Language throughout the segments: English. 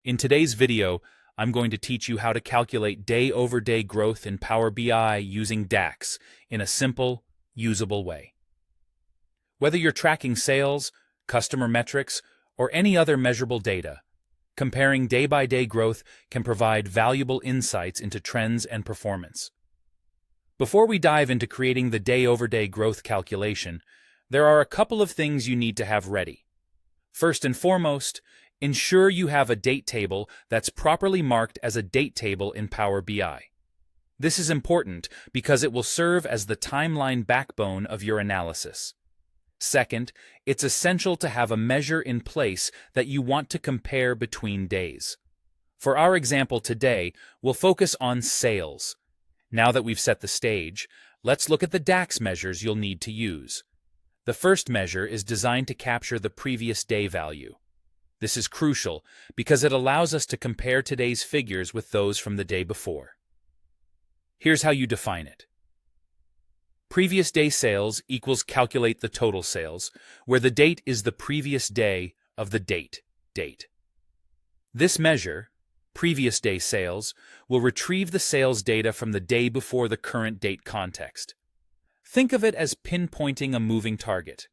In today's video, I'm going to teach you how to calculate day-over-day growth in Power BI using DAX in a simple, usable way. Whether you're tracking sales, customer metrics, or any other measurable data, comparing day-by-day growth can provide valuable insights into trends and performance. Before we dive into creating the day-over-day growth calculation, there are a couple of things you need to have ready. First and foremost, ensure you have a date table that's properly marked as a date table in Power BI. This is important because it will serve as the timeline backbone of your analysis. Second, it's essential to have a measure in place that you want to compare between days. For our example today, we'll focus on sales. Now that we've set the stage, let's look at the DAX measures you'll need to use. The first measure is designed to capture the previous day value. This is crucial because it allows us to compare today's figures with those from the day before. Here's how you define it. Previous day sales equals calculate the total sales, where the date is the previous day of the date. This measure, previous day sales, will retrieve the sales data from the day before the current date context. Think of it as pinpointing a moving target.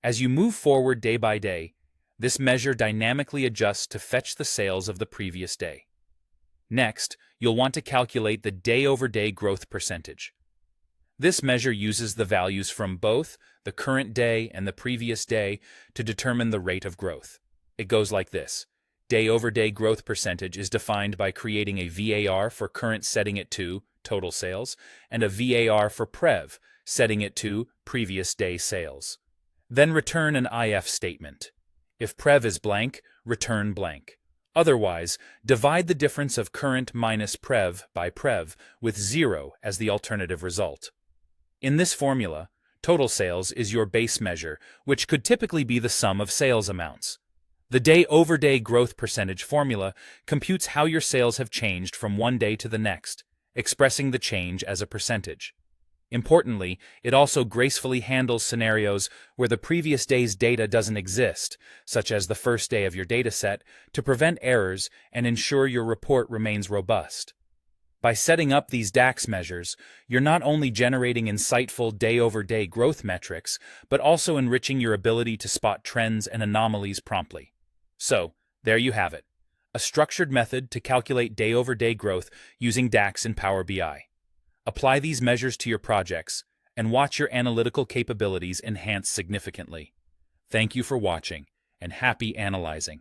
As you move forward day by day, this measure dynamically adjusts to fetch the sales of the previous day. Next, you'll want to calculate the day-over-day growth percentage. This measure uses the values from both the current day and the previous day to determine the rate of growth. It goes like this. Day-over-day growth percentage is defined by creating a VAR for current setting it to total sales and a VAR for PREV setting it to previous day sales. Then return an IF statement. If PREV is blank, return blank. Otherwise, divide the difference of current minus PREV by PREV with 0 as the alternative result. In this formula, total sales is your base measure, which could typically be the sum of sales amounts. The day-over-day growth percentage formula computes how your sales have changed from one day to the next, expressing the change as a percentage. Importantly, it also gracefully handles scenarios where the previous day's data doesn't exist, such as the first day of your dataset, to prevent errors and ensure your report remains robust. By setting up these DAX measures, you're not only generating insightful day-over-day growth metrics, but also enriching your ability to spot trends and anomalies promptly. So, there you have it, a structured method to calculate day-over-day growth using DAX in Power BI. Apply these measures to your projects and watch your analytical capabilities enhance significantly. Thank you for watching, and happy analyzing.